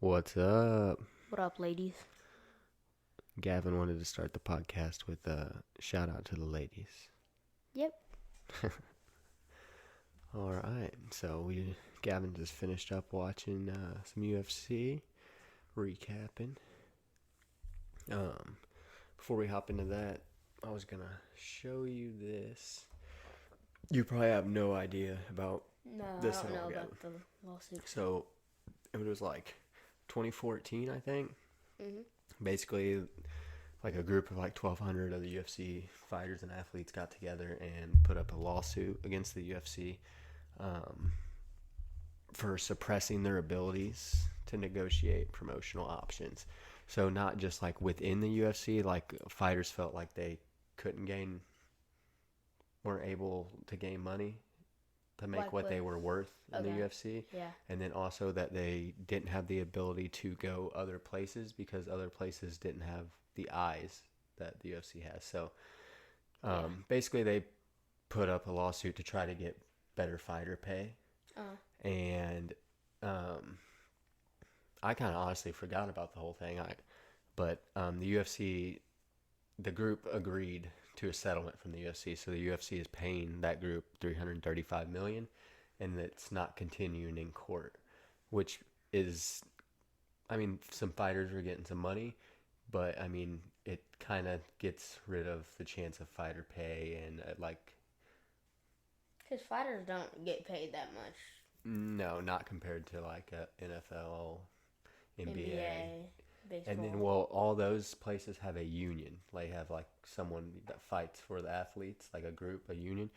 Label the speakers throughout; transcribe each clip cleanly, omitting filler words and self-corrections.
Speaker 1: What's up?
Speaker 2: What up, ladies?
Speaker 1: Gavin wanted to start the podcast with a shout out to the ladies.
Speaker 2: Yep.
Speaker 1: All right, so Gavin just finished up watching some UFC, recapping. Before we hop into that, I was gonna show you this. You probably have no idea about
Speaker 2: No,
Speaker 1: this
Speaker 2: I don't
Speaker 1: at all,
Speaker 2: know
Speaker 1: Gavin.
Speaker 2: about the lawsuit.
Speaker 1: So it was like 2014, I think.
Speaker 2: Mm-hmm.
Speaker 1: Basically, like a group of like 1,200 of the UFC fighters and athletes got together and put up a lawsuit against the UFC for suppressing their abilities to negotiate promotional options. So not just like within the UFC, like fighters felt like they weren't able to gain money to make
Speaker 2: Like
Speaker 1: what they
Speaker 2: with-
Speaker 1: were worth in the
Speaker 2: okay.
Speaker 1: UFC.
Speaker 2: Yeah.
Speaker 1: And then also that they didn't have the ability to go other places because other places didn't have the eyes that the UFC has. So basically they put up a lawsuit to try to get better fighter pay. And I kind of honestly forgot about the whole thing. But the UFC, the group agreed to a settlement from the UFC. So the UFC is paying that group $335 million, and it's not continuing in court, which is, I mean, some fighters are getting some money, but I mean, it kind of gets rid of the chance of fighter pay and
Speaker 2: Because fighters don't get paid that much.
Speaker 1: no, not compared to like a NFL, NBA.
Speaker 2: Baseball.
Speaker 1: And then, well, all those places have a union. They have like someone that fights for the athletes, like a group, a union.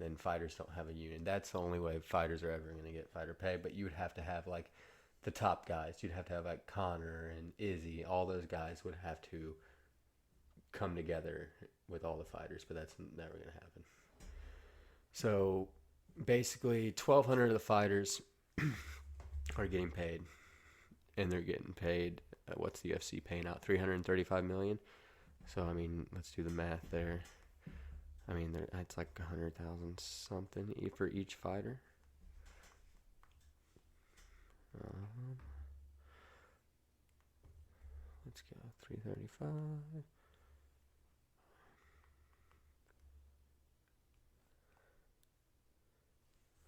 Speaker 1: Then fighters don't have a union. That's the only way fighters are ever going to get fighter pay. But you would have to have like the top guys. You'd have to have like Connor and Izzy. All those guys would have to come together with all the fighters. But that's never going to happen. So basically, 1,200 of the fighters are getting paid, and they're getting paid. What's the UFC paying out? $335 million. So I mean, let's do the math there. I mean, it's like 100,000 something for each fighter. Let's go 335.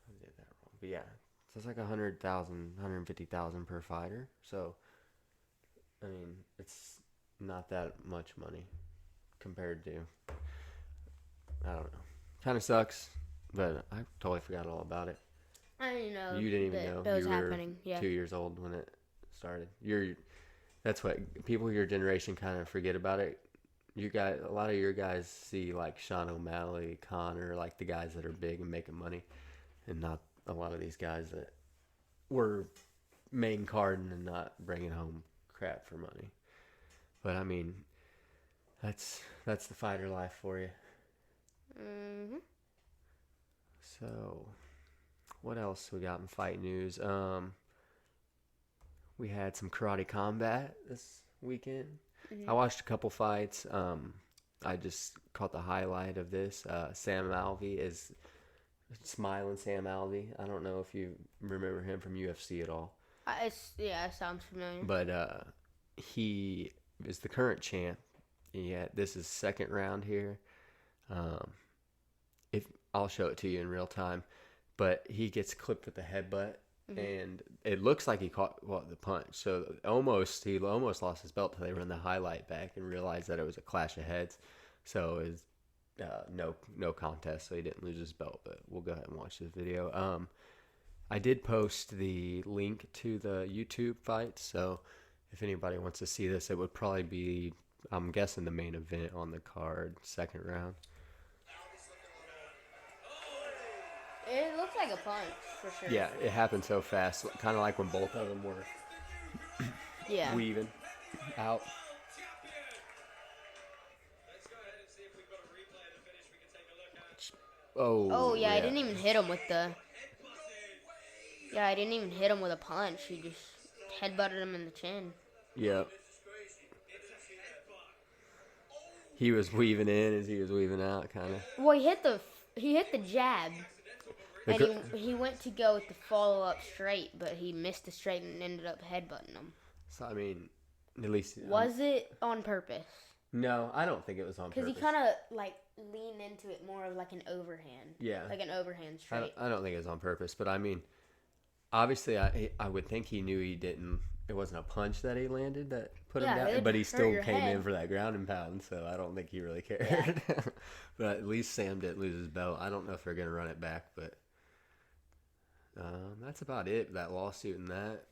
Speaker 1: I did that wrong, but yeah, so it's like 100,000, 150,000 per fighter. So I mean, it's not that much money compared to, I don't know. Kind of sucks, but I totally forgot all about it.
Speaker 2: I didn't know.
Speaker 1: You didn't even know.
Speaker 2: That was
Speaker 1: You were
Speaker 2: happening. Yeah.
Speaker 1: 2 years old when it started. That's what people your generation kind of forget about it. You guys, a lot of your guys see like Sean O'Malley, Connor, like the guys that are big and making money, and not a lot of these guys that were main carding and not bringing home crap for money. But I mean, that's the fighter life for you.
Speaker 2: Mm-hmm.
Speaker 1: So, what else we got in fight news? We had some karate combat this weekend.
Speaker 2: Mm-hmm.
Speaker 1: I watched a couple fights. I just caught the highlight of this. Sam Alvey is smiling. Sam Alvey. I don't know if you remember him from UFC at all.
Speaker 2: It sounds familiar.
Speaker 1: But he is the current champ. Yeah, this is second round here. If I'll show it to you in real time, but he gets clipped with the headbutt, and it looks like he caught the punch. So he almost lost his belt till they run the highlight back and realized that it was a clash of heads. So it was no contest. So he didn't lose his belt. But we'll go ahead and watch this video. I did post the link to the YouTube fight, so if anybody wants to see this, it would probably be, I'm guessing, the main event on the card, second round.
Speaker 2: It looks like a punch, for sure.
Speaker 1: Yeah, it happened so fast, kind of like when both of them were weaving out.
Speaker 2: Oh, yeah, I didn't even hit him with the... Yeah, I didn't even hit him with a punch. He just headbutted him in the chin.
Speaker 1: Yep. He was weaving in as he was weaving out, kind of.
Speaker 2: Well, he hit the jab. And he went to go with the follow-up straight, but he missed the straight and ended up headbutting him.
Speaker 1: So, I mean, at least...
Speaker 2: Was it on purpose?
Speaker 1: No, I don't think it was on purpose.
Speaker 2: Because he kind of, like, leaned into it more of like an overhand.
Speaker 1: Yeah.
Speaker 2: Like an overhand straight.
Speaker 1: I don't think it was on purpose, but I mean, obviously I would think he knew he didn't... It wasn't a punch that he landed that put him down, but he still came in for that ground and pound, so I don't think he really cared. Yeah. But at least Sam didn't lose his belt. I don't know if they're going to run it back, but that's about it. That lawsuit and that.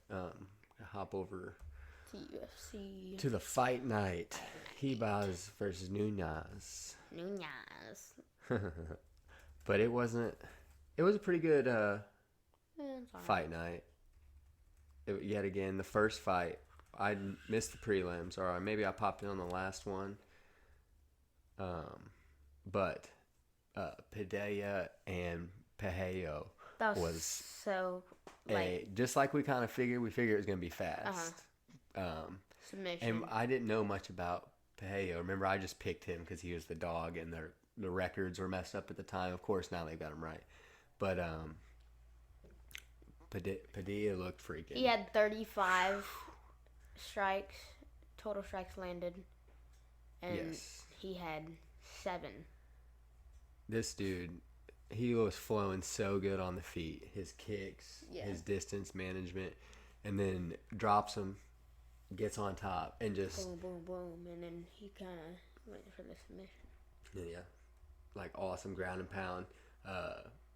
Speaker 1: Hop over
Speaker 2: to UFC.
Speaker 1: To the fight night. Ribas versus Namajunas. But it was a pretty good fight night. Yet again, the first fight, I missed the prelims, or maybe I popped in on the last one. But Padilla and Pajejo was
Speaker 2: so
Speaker 1: just like we kind of figured. We figured it was going to be fast.
Speaker 2: Submission.
Speaker 1: And I didn't know much about Pajejo. Remember, I just picked him because he was the dog, and the records were messed up at the time. Of course, now they've got him right. But Padilla looked freaking.
Speaker 2: He had 35 strikes, total strikes landed, and he had 7.
Speaker 1: This dude, he was flowing so good on the feet. His kicks, his distance management, and then drops him, gets on top, and just...
Speaker 2: Boom, boom, boom, and then he kind of went for the submission.
Speaker 1: Yeah, like awesome ground and pound.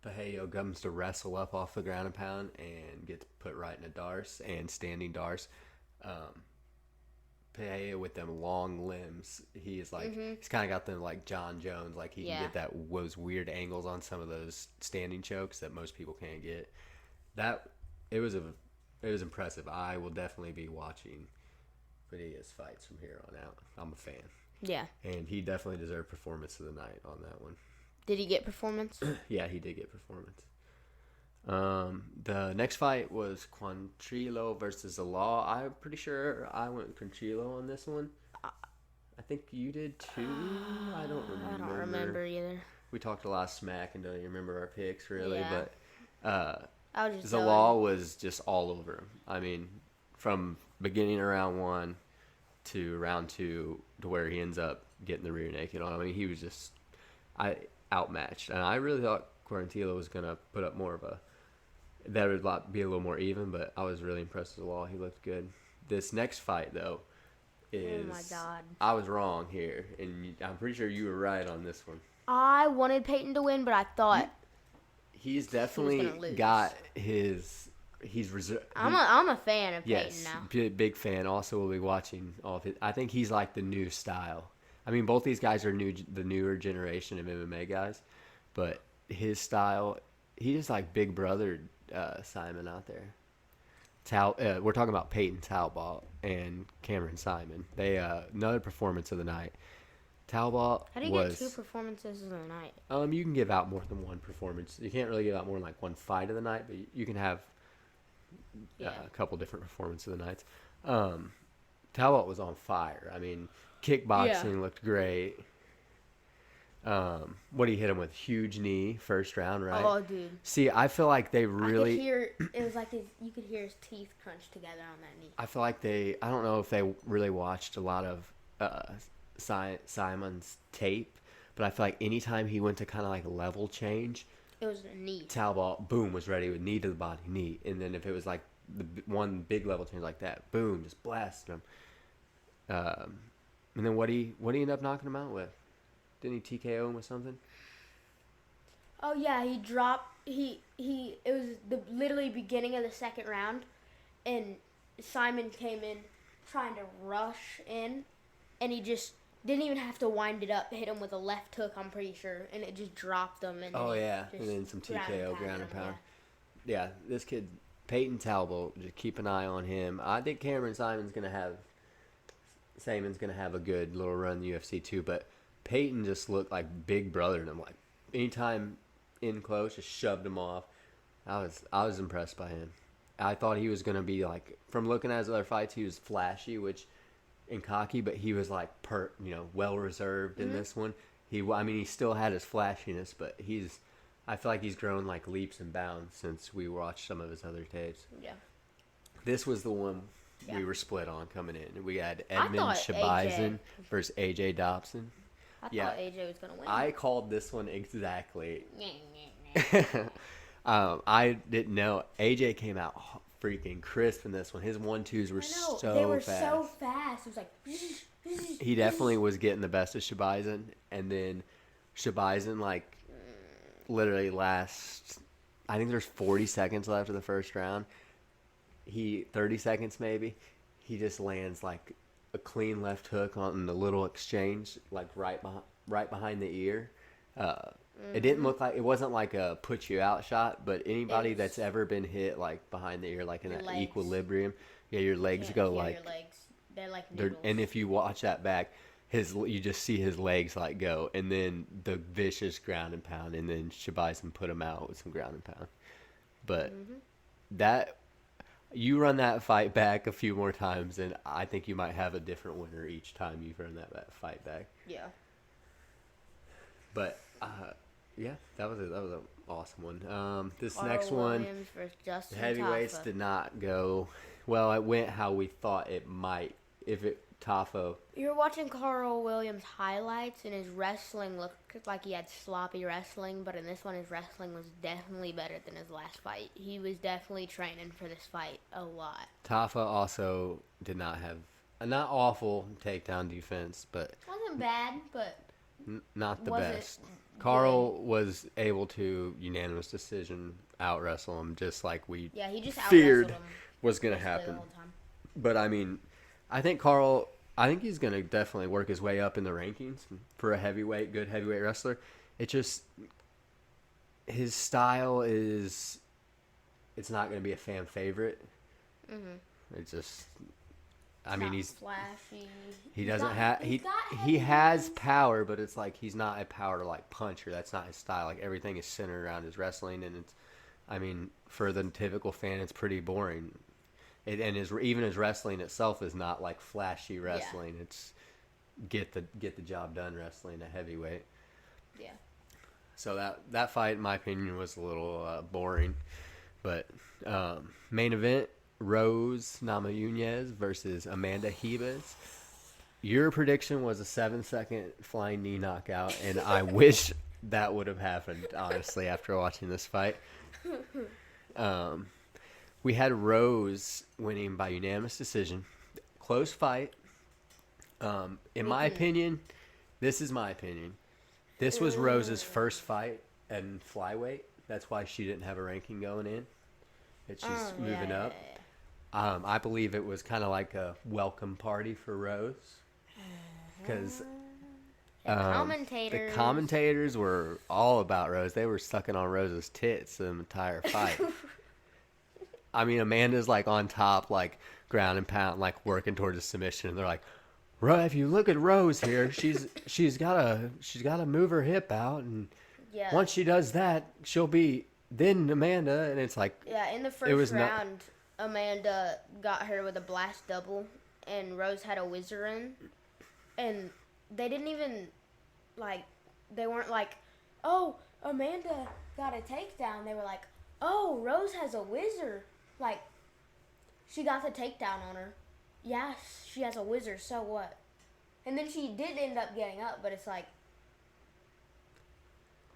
Speaker 1: Pajejo comes to wrestle up off the ground and pound and gets put right in a darce and standing darce. Pajejo with them long limbs, he is like he's kind of got them like John Jones, like he can get those weird angles on some of those standing chokes that most people can't get. It was impressive. I will definitely be watching Padilla's fights from here on out. I'm a fan.
Speaker 2: Yeah,
Speaker 1: and he definitely deserved performance of the night on that one.
Speaker 2: Did he get performance?
Speaker 1: Yeah, he did get performance. The next fight was Quantrilo versus the Law. I'm pretty sure I went with Quantrilo on this one. I think you did too. I don't remember
Speaker 2: either.
Speaker 1: We talked a lot of smack and don't even remember our picks really,
Speaker 2: but
Speaker 1: Zalal was just all over him. I mean, from beginning of round 1 to round 2 to where he ends up getting the rear naked on. I mean, he was just outmatched, and I really thought Quarantillo was going to put up more of that would be a little more even, but I was really impressed with the law. He looked good. This next fight, though, is...
Speaker 2: Oh, my God.
Speaker 1: I was wrong here, and I'm pretty sure you were right on this one.
Speaker 2: I wanted Peyton to win, but I thought...
Speaker 1: He's definitely got his... He's reserved.
Speaker 2: I'm a fan of Peyton now.
Speaker 1: Yes, big fan. Also, we'll be watching all of it. I think he's like the new style. I mean, both these guys are the newer generation of MMA guys, but his style, he just like big brother Simon out there. We're talking about Peyton Talbot and Cameron Simon. They another performance of the night. Talbot
Speaker 2: How do you get 2 performances of the night?
Speaker 1: You can give out more than 1 performance. You can't really give out more than like 1 fight of the night, but you can have a couple different performances of the nights. Talbot was on fire. I mean, kickboxing looked great. What did he hit him with? Huge knee, first round, right?
Speaker 2: Oh, dude.
Speaker 1: See, I feel like they really...
Speaker 2: It was like you could hear his teeth crunch together on that knee.
Speaker 1: I feel like I don't know if they really watched a lot of Simon's tape, but I feel like anytime he went to kind of like level change...
Speaker 2: It was a knee.
Speaker 1: Talbot, boom, was ready with knee to the body, knee. And then if it was like the one big level change like that, boom, just blasted him. And then what he end up knocking him out with? Didn't he TKO him with something?
Speaker 2: Oh yeah, he dropped. It was the literally beginning of the second round, and Simon came in trying to rush in, and he just didn't even have to wind it up. Hit him with a left hook, I'm pretty sure, and it just dropped him. And
Speaker 1: and then some TKO, ground and pound. Yeah, this kid Peyton Talbot. Just keep an eye on him. I think Cameron Simon's gonna have a good little run in the UFC too, but Peyton just looked like big brother to him. Like anytime in close, just shoved him off. I was impressed by him. I thought he was gonna be like, from looking at his other fights, he was flashy, and cocky, but he was like well reserved in this one. He still had his flashiness, but I feel like he's grown like leaps and bounds since we watched some of his other tapes.
Speaker 2: Yeah.
Speaker 1: This was the one
Speaker 2: Yeah.
Speaker 1: we were split on coming in. We had
Speaker 2: I
Speaker 1: Edmund
Speaker 2: thought
Speaker 1: Shabizan versus AJ Dobson.
Speaker 2: I
Speaker 1: Yeah.
Speaker 2: thought AJ was gonna win.
Speaker 1: I called this one exactly.
Speaker 2: Yeah.
Speaker 1: I didn't know. AJ came out freaking crisp in this one. His 1-2s were
Speaker 2: I know.
Speaker 1: so
Speaker 2: They were
Speaker 1: fast.
Speaker 2: so fast. It was like.
Speaker 1: He definitely was getting the best of Shabizan, and then Shabizan like literally last. I think there's 40 seconds left of the first round. 30 seconds maybe. He just lands like a clean left hook on the little exchange, like right behind the ear. It didn't look like, it wasn't like a put you out shot, but anybody that's ever been hit like behind the ear, like in that equilibrium, your legs go like
Speaker 2: your legs. They're like
Speaker 1: they're,
Speaker 2: noodles.
Speaker 1: and if you watch that back, you just see his legs like go, and then the vicious ground and pound, and then Shabizan put him out with some ground and pound. But that. You run that fight back a few more times, and I think you might have a different winner each time you run that fight back.
Speaker 2: Yeah.
Speaker 1: But yeah, that was an awesome one. This
Speaker 2: Carl
Speaker 1: next one,
Speaker 2: Williams versus Justin
Speaker 1: heavyweights
Speaker 2: Tafa.
Speaker 1: did not go well. It went how we thought it might. Tafo.
Speaker 2: You were watching Carl Williams highlights, and his wrestling looked like he had sloppy wrestling, but in this one, his wrestling was definitely better than his last fight. He was definitely training for this fight a lot.
Speaker 1: Tafa also did not have a not awful takedown defense, but
Speaker 2: It wasn't bad, but
Speaker 1: not the
Speaker 2: Was it
Speaker 1: best. Carl was able to unanimous decision out wrestle him, just like we
Speaker 2: yeah, he just
Speaker 1: feared
Speaker 2: out-wrestled him
Speaker 1: was going to
Speaker 2: basically
Speaker 1: happen.
Speaker 2: the whole time.
Speaker 1: But I mean, I think he's going to definitely work his way up in the rankings for a good heavyweight wrestler. It just, his style it's not going to be a fan favorite.
Speaker 2: Mm-hmm.
Speaker 1: It's just,
Speaker 2: He's flashy.
Speaker 1: He doesn't have, he has power, but it's like, he's not a power like puncher. That's not his style. Like everything is centered around his wrestling, and for the typical fan, it's pretty boring. And even his wrestling itself is not like flashy wrestling. Yeah. It's get the job done wrestling at heavyweight.
Speaker 2: Yeah.
Speaker 1: So that fight, in my opinion, was a little boring. But main event, Rose Namajunas versus Amanda Ribas. Your prediction was a 7-second flying knee knockout, and I wish that would have happened, honestly, after watching this fight. We had Rose winning by unanimous decision. Close fight. In my opinion, this is my opinion. This was Rose's first fight in flyweight. That's why she didn't have a ranking going in. She's moving up. I believe it was kind of like a welcome party for Rose. Because the commentators were all about Rose. They were sucking on Rose's tits the entire fight. Amanda's like on top, like ground and pound, like working towards a submission. And they're like, if you look at Rose here, she's gotta move her hip out, and once she does that, she'll be then Amanda. And it's like,
Speaker 2: in the first round, Amanda got her with a blast double, and Rose had a whizzer in, and they didn't even they weren't like, oh, Amanda got a takedown. They were like, oh, Rose has a whizzer. Like, she got the takedown on her. Yes, she has a whizzer, so what? And then she did end up getting up, but it's like,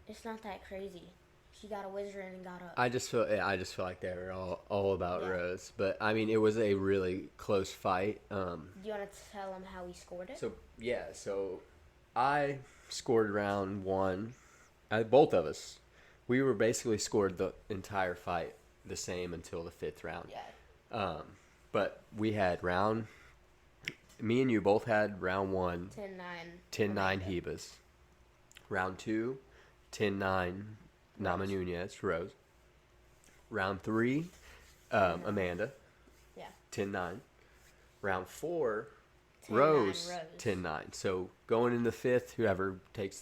Speaker 2: it's not that crazy. She got a whizzer and got up.
Speaker 1: I just feel like they were all about Rose. But, it was a really close fight.
Speaker 2: Do you want to tell them how we scored it?
Speaker 1: So I scored round one. Both of us. We were basically scored the entire fight the same until the 5th round.
Speaker 2: Yeah.
Speaker 1: But we had me and you both had round 1.
Speaker 2: 10-9.
Speaker 1: 10-9 Ribas. Round 2, 10-9 Namajunas, Rose. Round 3, Amanda.
Speaker 2: Yeah.
Speaker 1: 10-9. Round 4,
Speaker 2: 10-9
Speaker 1: Rose. 10-9. So going in the 5th,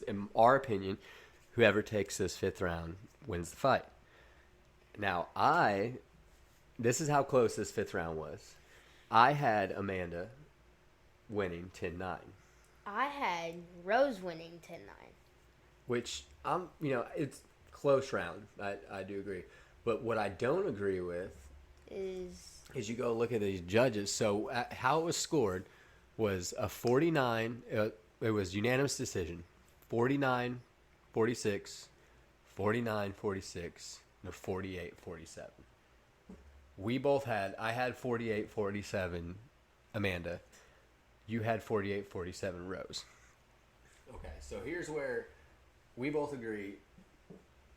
Speaker 1: in our opinion, whoever takes this 5th round wins the fight. Now, this is how close this 5th round was. I had Amanda winning 10-9.
Speaker 2: I had Rose winning 10-9.
Speaker 1: Which, it's close round. I do agree. But what I don't agree with is you go look at these judges. So how it was scored was a 49. It was unanimous decision. 49, 46, 49, 46, no, 48, 47. We both had, I had 48, 47, Amanda. You had 48, 47, Rose. Okay, so here's where we both agree.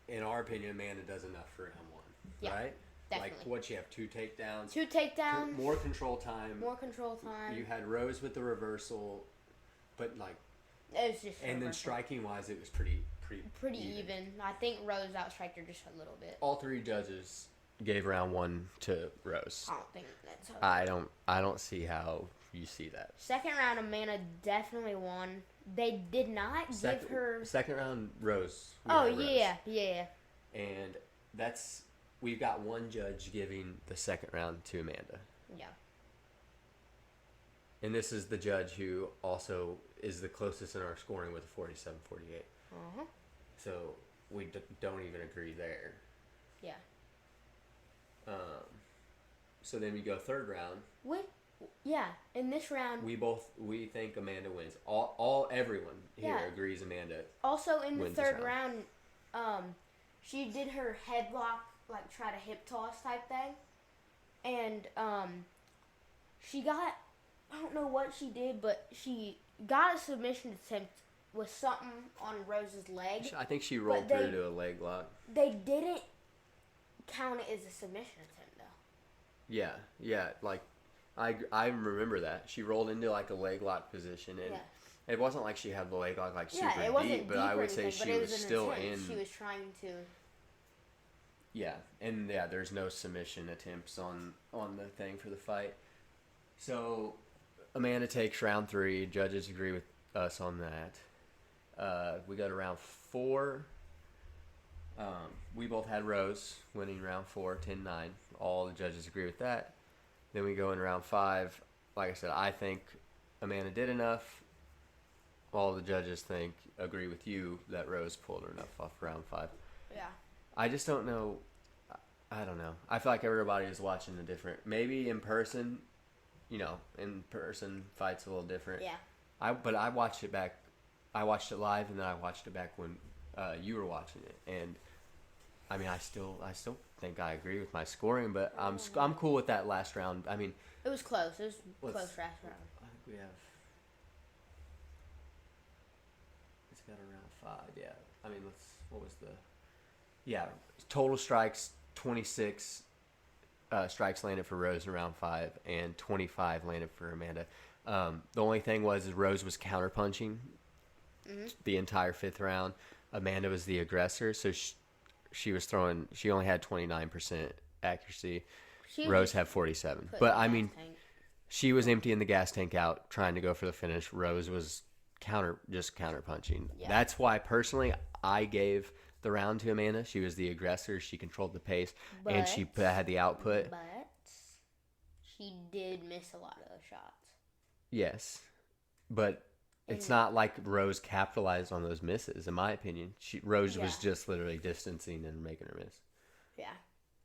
Speaker 1: In our opinion, Amanda does enough for round one.
Speaker 2: Yeah,
Speaker 1: right?
Speaker 2: definitely.
Speaker 1: Like, what you have, 2 takedowns?
Speaker 2: 2 takedowns.
Speaker 1: More control time.
Speaker 2: More control time.
Speaker 1: You had Rose with the reversal, but like...
Speaker 2: It was just
Speaker 1: and then striking-wise, it was pretty
Speaker 2: even. I think Rose outstriked her just a little bit.
Speaker 1: All 3 judges gave round 1 to Rose.
Speaker 2: I don't think that's how
Speaker 1: I don't see how you see that.
Speaker 2: Second round, Amanda definitely won. They did not give her...
Speaker 1: Second round, Rose.
Speaker 2: Oh, yeah.
Speaker 1: And we've got one judge giving the second round to Amanda.
Speaker 2: Yeah.
Speaker 1: And this is the judge who also is the closest in our scoring with a 47-48.
Speaker 2: Uh-huh.
Speaker 1: So we don't even agree there.
Speaker 2: Yeah.
Speaker 1: So then we go third round.
Speaker 2: Yeah, in this round...
Speaker 1: We think Amanda wins. Everyone here agrees Amanda
Speaker 2: also, in the third round, she did her headlock, like, try to hip toss type thing. And, she got... I don't know what she did, but she got a submission attempt with something on Rose's leg.
Speaker 1: I think she rolled through to a leg lock.
Speaker 2: They didn't count it as a submission attempt, though.
Speaker 1: Yeah. Like, I remember that. She rolled into, like, a leg lock position, and it wasn't like she had the leg lock, like, super deep, but I would say she was still in...
Speaker 2: She was trying to...
Speaker 1: Yeah, and there's no submission attempts on the thing for the fight. So... Amanda takes round 3. Judges agree with us on that. We go to round 4. We both had Rose winning round 4, 10-9. All the judges agree with that. Then we go in round 5. Like I said, I think Amanda did enough. All the judges agree with you that Rose pulled her enough off round 5.
Speaker 2: Yeah.
Speaker 1: I just don't know. I don't know. I feel like everybody is watching a different. Maybe in person. In person, fight's a little different.
Speaker 2: Yeah.
Speaker 1: But I watched it back. I watched it live, and then I watched it back when you were watching it. And I mean, I still think I agree with my scoring, but I'm cool with that last round. I mean,
Speaker 2: it was close. It was close last round.
Speaker 1: I think we have. It's got a round 5. Yeah. I mean, what was the? Yeah, total strikes 26. Strikes landed for Rose in round 5, and 25 landed for Amanda. The only thing was Rose was counterpunching the entire 5th round. Amanda was the aggressor, so she was throwing. She only had 29% accuracy. Rose had 47. But I mean, she was emptying the gas tank out, trying to go for the finish. Rose was counterpunching. Yeah. That's why personally I gave the round to Amanda. She was the aggressor. She controlled the pace, and she had the output.
Speaker 2: But she did miss a lot of those shots.
Speaker 1: Yes, but it's not like Rose capitalized on those misses. In my opinion, Rose was just literally distancing and making her miss. Yeah,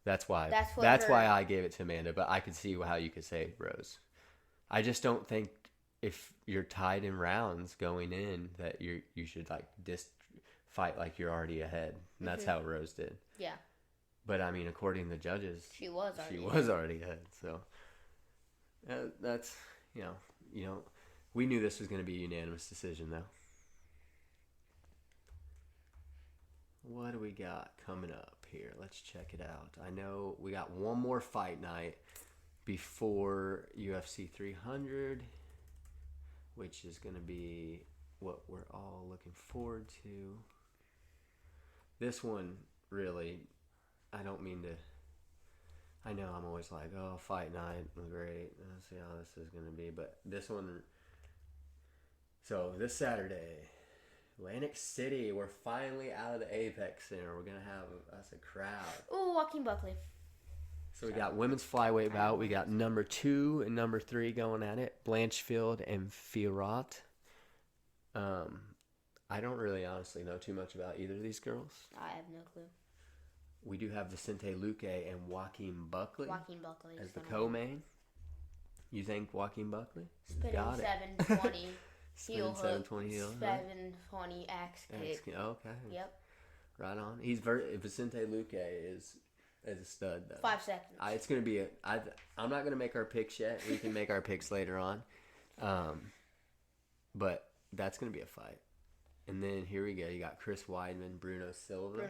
Speaker 1: that's why. That's why I gave it to Amanda. But I could see how you could say Rose. I just don't think if you're tied in rounds going in that you should like fight like you're already ahead, and that's how Rose did. Yeah. But I mean, according to the judges, she was already ahead. So that's we knew this was going to be a unanimous decision, though. What do we got coming up here? Let's check it out. I know we got one more fight night before UFC 300, which is going to be what we're all looking forward to. This one, really, I don't mean to... I know I'm always like, oh, fight night, great. Let's see how this is going to be. But this one... So, this Saturday, Atlantic City, we're finally out of the Apex Center. We're going to have us a crowd.
Speaker 2: Ooh, Joaquin Buckley.
Speaker 1: So, we got women's flyweight bout. We got number 2 and number 3 going at it. Blanchfield and Fiorot. I don't really honestly know too much about either of these girls.
Speaker 2: I have no clue.
Speaker 1: We do have Vicente Luque and Joaquin Buckley.
Speaker 2: Joaquin Buckley
Speaker 1: as the co-main. You think Joaquin Buckley?
Speaker 2: Spinning
Speaker 1: Got it.
Speaker 2: 720.
Speaker 1: Spinning 720 heel.
Speaker 2: 720 axe kick.
Speaker 1: Okay.
Speaker 2: Yep.
Speaker 1: Right on. Vicente Luque is a stud though.
Speaker 2: 5 seconds.
Speaker 1: It's gonna be I'm not gonna make our picks yet. We can make our picks later on. But that's gonna be a fight. And then here we go. You got Chris Weidman, Bruno Silva.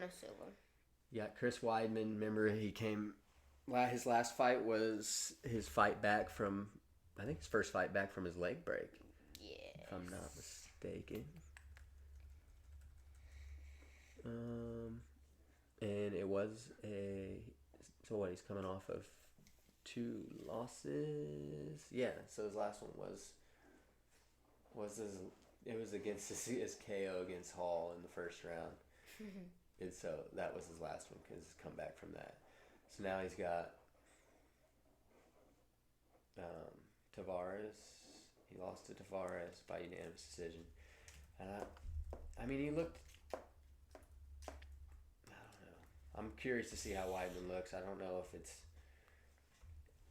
Speaker 1: You got Chris Weidman. Remember his last fight was his fight back from, I think his first fight back from his leg break.
Speaker 2: Yeah.
Speaker 1: If I'm not mistaken. And it was so what, he's coming off of 2 losses. Yeah, so his last one it was against his KO against Hall in the first round. And so that was his last one because he's come back from that. So now he's got Tavares. He lost to Tavares by unanimous decision. And I mean, he looked... I don't know. I'm curious to see how Weidman looks. I don't know if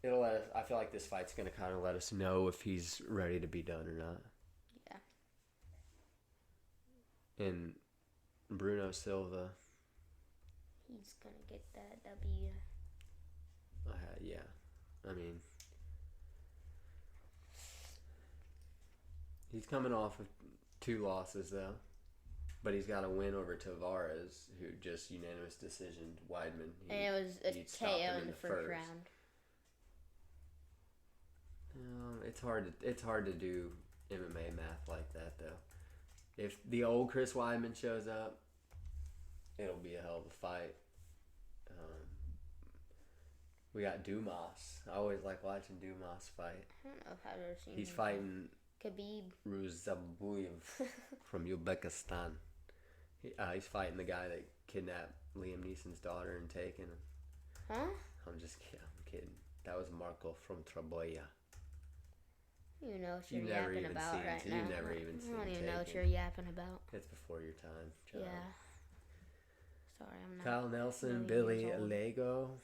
Speaker 1: it'll let us... I feel like this fight's going to kind of let us know if he's ready to be done or not. Yeah. And Bruno Silva...
Speaker 2: He's going to get that W.
Speaker 1: Yeah. I mean... He's coming off of 2 losses, though. But he's got a win over Tavares, who just unanimous decision Weidman.
Speaker 2: And it was a KO in the first round.
Speaker 1: It's hard to do MMA math like that, though. If the old Chris Weidman shows up, it'll be a hell of a fight. We got Dumas. I always like watching Dumas fight.
Speaker 2: I don't know if I've ever seen him.
Speaker 1: He's fighting
Speaker 2: Khabib
Speaker 1: Ruzabuyev from Uzbekistan. He's fighting the guy that kidnapped Liam Neeson's daughter and taken him.
Speaker 2: Huh?
Speaker 1: I'm kidding. That was Marco from Traboya.
Speaker 2: You know what you're yapping about right now.
Speaker 1: You've never even seen
Speaker 2: I don't even
Speaker 1: Taken.
Speaker 2: know what you're yapping about.
Speaker 1: It's before your time, child.
Speaker 2: Yeah. Sorry, I'm not.
Speaker 1: Kyle Nelson,
Speaker 2: really
Speaker 1: Billy Lego.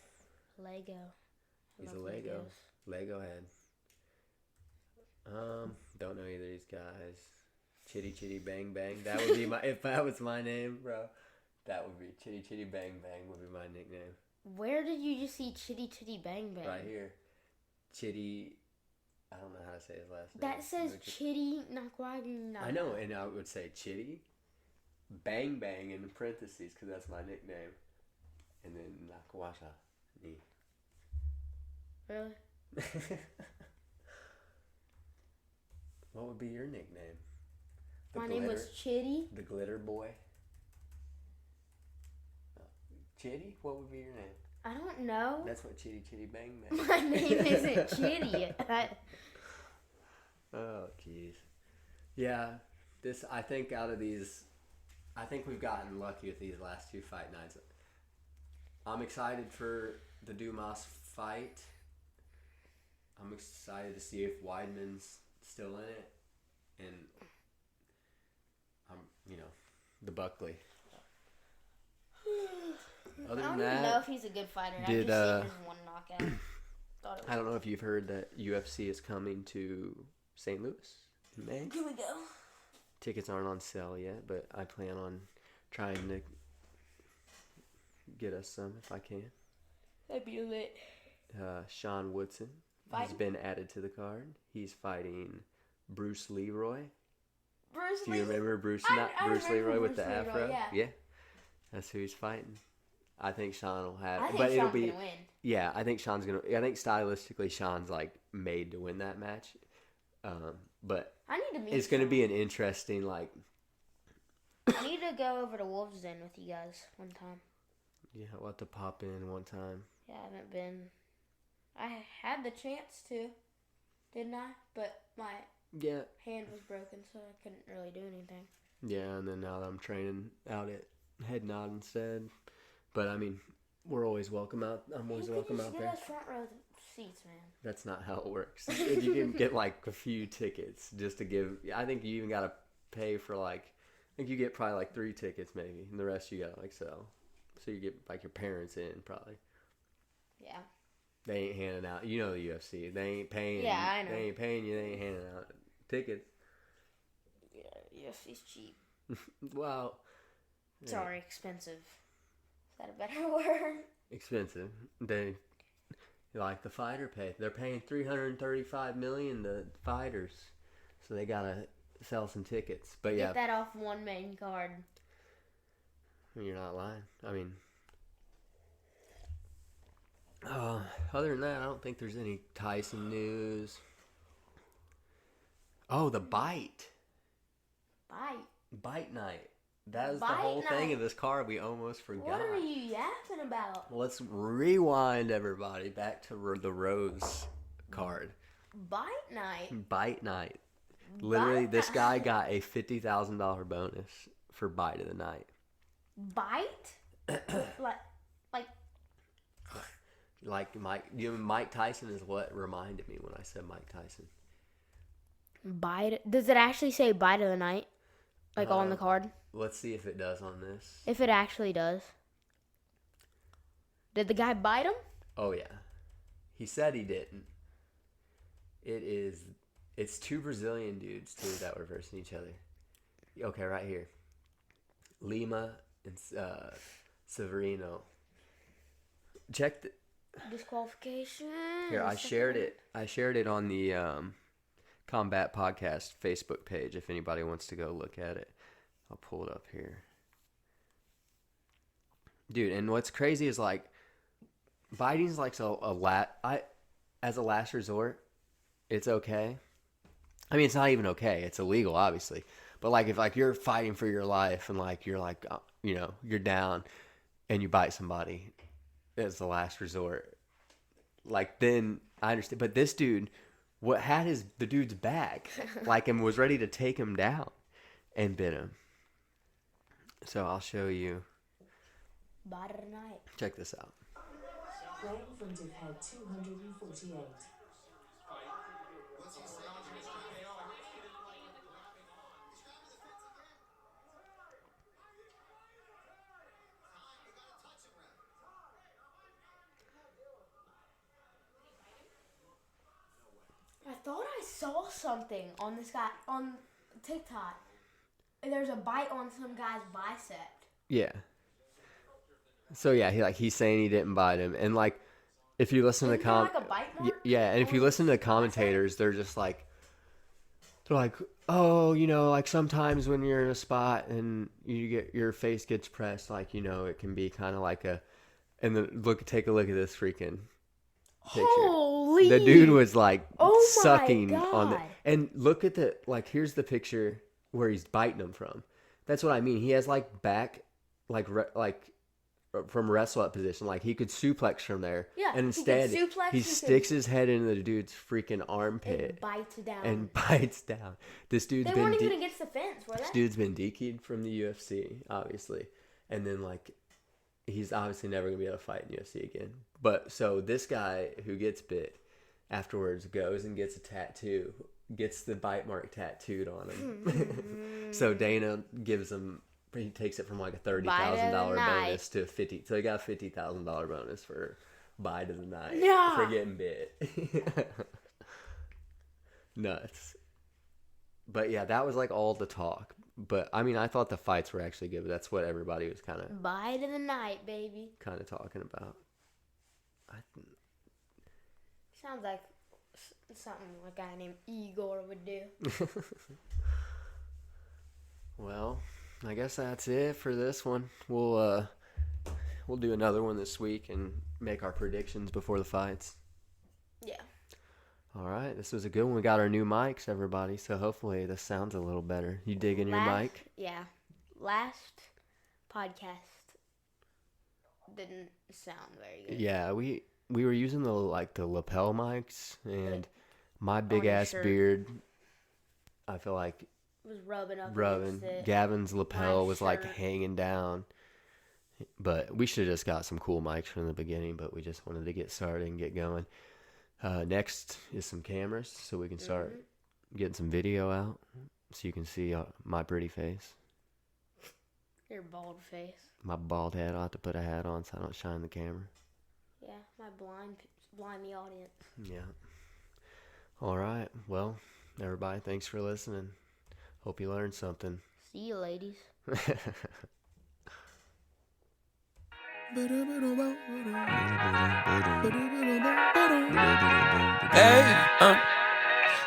Speaker 2: Lego.
Speaker 1: He's a Lego. Lego head. Don't know either of these guys. Chitty Chitty Bang Bang. That would be if that was my name, bro. That would be Chitty Chitty Bang Bang would be my nickname.
Speaker 2: Where did you just see Chitty Chitty Bang Bang?
Speaker 1: Right here. Chitty. I don't know how to say his last name.
Speaker 2: That says Chitty Nakwagi.
Speaker 1: I know, and I would say Chitty Bang Bang in parentheses because that's my nickname. And then Nakwasha.
Speaker 2: Really?
Speaker 1: What would be your nickname?
Speaker 2: My name was Chitty.
Speaker 1: The Glitter Boy. Chitty? What would be your name?
Speaker 2: I don't know.
Speaker 1: That's what Chitty Chitty Bang Bang.
Speaker 2: My name isn't Chitty.
Speaker 1: Oh, jeez. Yeah, I think out of these, I think we've gotten lucky with these last 2 fight nights. I'm excited for the Dumas fight. I'm excited to see if Weidman's still in it. And, the Buckley. Other than that,
Speaker 2: I don't even know if he's a good fighter. I just seen his one knockout.
Speaker 1: I don't know if you've heard that UFC is coming to St. Louis in May.
Speaker 2: Here we go.
Speaker 1: Tickets aren't on sale yet, but I plan on trying to get us some if I can.
Speaker 2: That'd be lit.
Speaker 1: Sean Woodson.
Speaker 2: Fighting?
Speaker 1: He's been added to the card. He's fighting Bruce Leroy.
Speaker 2: Bruce
Speaker 1: Do you remember Bruce? Bruce Leroy with the afro. Yeah, that's who he's fighting. I think Sean will have.
Speaker 2: I think
Speaker 1: but
Speaker 2: Sean's
Speaker 1: it'll be.
Speaker 2: Gonna win.
Speaker 1: Yeah, I think Sean's gonna. I think stylistically, Sean's like made to win that match. But
Speaker 2: I need to meet.
Speaker 1: It's gonna be an interesting like.
Speaker 2: I need to go over to Wolves Den with you guys one time.
Speaker 1: Yeah, we'll have to pop in one time.
Speaker 2: Yeah, I haven't been. I had the chance to, didn't I? But my hand was broken, so I couldn't really do anything.
Speaker 1: Yeah, and then now that I'm training out at Head Nod instead. But I mean, we're always welcome out. I'm always welcome out there.
Speaker 2: Get us front row seats, man.
Speaker 1: That's not how it works. You can get like a few tickets just to give. I think you even got to pay for like think you get probably like 3 tickets maybe, and the rest you gotta like sell. So you get like your parents in probably.
Speaker 2: Yeah.
Speaker 1: They ain't handing out. You know the UFC. They ain't paying.
Speaker 2: Yeah, I know.
Speaker 1: They ain't paying you. They ain't handing out tickets.
Speaker 2: Yeah, UFC's cheap.
Speaker 1: Well.
Speaker 2: Sorry, expensive. Is that a better word?
Speaker 1: Expensive. They like the fighter pay. They're paying $335 million to fighters, so they gotta sell some tickets. But yeah,
Speaker 2: get that off one main card.
Speaker 1: You're not lying. I mean, other than that, I don't think there's any Tyson news. Oh, the bite. Bite night. That is the whole thing of this card. We almost forgot.
Speaker 2: What are you yapping about?
Speaker 1: Let's rewind everybody back to the Rose card.
Speaker 2: Bite night.
Speaker 1: Literally, this guy got a $50,000 bonus for bite of the night.
Speaker 2: Bite?
Speaker 1: Like Mike Tyson is what reminded me when I said Mike Tyson.
Speaker 2: Bite? Does it actually say bite of the night? Like on the card?
Speaker 1: Let's see if it does on this.
Speaker 2: If it actually does. Did the guy bite him?
Speaker 1: Oh, yeah. He said he didn't. It's 2 Brazilian dudes, too, that were versing each other. Okay, right here. Lima and Severino. Check the...
Speaker 2: Disqualification.
Speaker 1: Here, I shared it. I shared it on the Combat Podcast Facebook page if anybody wants to go look at it. I'll pull it up here. Dude, and what's crazy is like biting's like as a last resort, it's okay. I mean, it's not even okay. It's illegal, obviously. But like if like you're fighting for your life and like you're like you're down and you bite somebody as the last resort, like then I understand. But this dude, what had the dude's back, like, and was ready to take him down and bit him. So I'll show you.
Speaker 2: Bite of the night.
Speaker 1: Check this out.
Speaker 3: Playing from Head 248.
Speaker 2: I thought I saw something on this guy on TikTok. There's a bite on some guy's bicep.
Speaker 1: Yeah. So yeah, he's saying he didn't bite him, and like if you listen to
Speaker 2: like a bite mark?
Speaker 1: yeah, and if you listen to the commentators, they're like, oh, like sometimes when you're in a spot and your face gets pressed, like it can be kind of like and then take a look at this freaking picture.
Speaker 2: Holy!
Speaker 1: The dude was like
Speaker 2: Oh
Speaker 1: sucking
Speaker 2: my God.
Speaker 1: on the, and look at here's the picture where he's biting him from. That's what I mean. He has like back, like from wrestle up position, like he could suplex from there.
Speaker 2: Yeah,
Speaker 1: and instead he sticks his head into the dude's freaking armpit
Speaker 2: and bites down.
Speaker 1: This dude's
Speaker 2: they weren't even against the fence, were they?
Speaker 1: This dude's been DQ'd from the UFC, obviously, and then like he's obviously never gonna be able to fight in UFC again. But so this guy who gets bit afterwards goes and gets a tattoo, gets the bite mark tattooed on him. So Dana gives him. He takes it from like a $30,000 bonus to $50,000. So he got a $50,000 bonus for bite of the night for getting bit. Nuts. But yeah, that was like all the talk. But I mean, I thought the fights were actually good. But that's what everybody was kind of
Speaker 2: bite of the night, baby.
Speaker 1: Kind of talking about.
Speaker 2: Sounds like something a guy named Igor would do.
Speaker 1: Well, I guess that's it for this one. We'll do another one this week and make our predictions before the fights.
Speaker 2: Yeah.
Speaker 1: All right, this was a good one. We got our new mics, everybody, so hopefully this sounds a little better. You digging your mic?
Speaker 2: Yeah. Last podcast didn't sound very good.
Speaker 1: Yeah, we were using the lapel mics, and my big ass beard, I feel like
Speaker 2: was rubbing up
Speaker 1: against it. Gavin's lapel was like hanging down. But we should have just got some cool mics from the beginning, but we just wanted to get started and get going. Next is some cameras so we can start getting some video out so you can see my pretty face.
Speaker 2: Your bald face.
Speaker 1: My bald head. I'll have to put a hat on so I don't shine the camera.
Speaker 2: Yeah, my blind the audience.
Speaker 1: Yeah. All right. Well, everybody, thanks for listening. Hope you learned something.
Speaker 2: See you, ladies.
Speaker 4: Hey,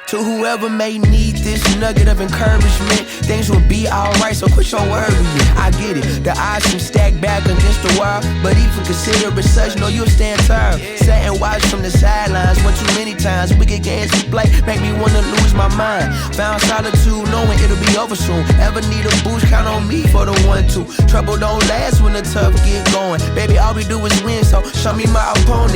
Speaker 4: to whoever may need this nugget of encouragement, things will be alright, so quit your worrying. I get it, the odds seem stacked back against the wall, but even consider it such, know you'll stand tall. Sat and watch from the sidelines one too many times. Wicked games to play make me wanna lose my mind. Found solitude knowing it'll be over soon. Ever need a boost, count on me for the 1-2. Trouble don't last when the tough get going. Baby, all we do is win, so show me my opponent.